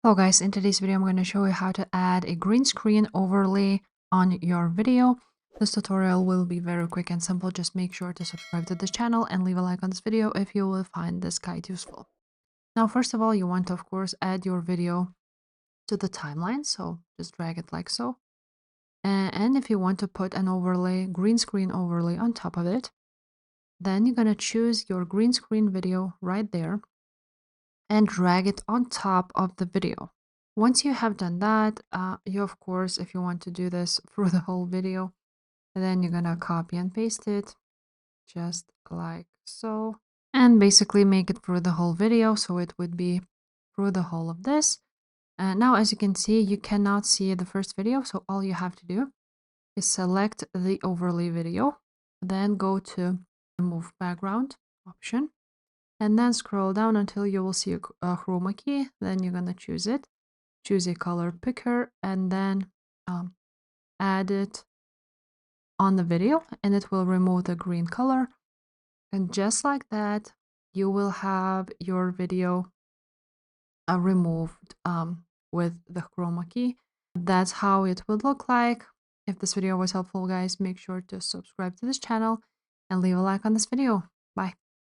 Hello guys, in today's video I'm going to show you how to add a green screen overlay on your video. This tutorial will be very quick and simple. Just make sure to subscribe to this channel and leave a like on this video if you will find this guide useful. Now first of all, you want to of course add your video to the timeline, so just drag it like so. And if you want to put an overlay, green screen overlay on top of it, then you're going to choose your green screen video right there and drag it on top of the video. Once you have done that, you of course, if you want to do this through the whole video, then you're gonna copy and paste it just like so, and basically make it through the whole video, so it would be through the whole of this. Now, as you can see, you cannot see the first video, so all you have to do is select the overlay video, then go to remove background option, and then scroll down until you will see a chroma key. Then you're gonna choose it, choose a color picker, and then add it on the video, and it will remove the green color. And just like that, you will have your video removed with the chroma key. That's how it would look like. If this video was helpful, guys, make sure to subscribe to this channel and leave a like on this video. Bye.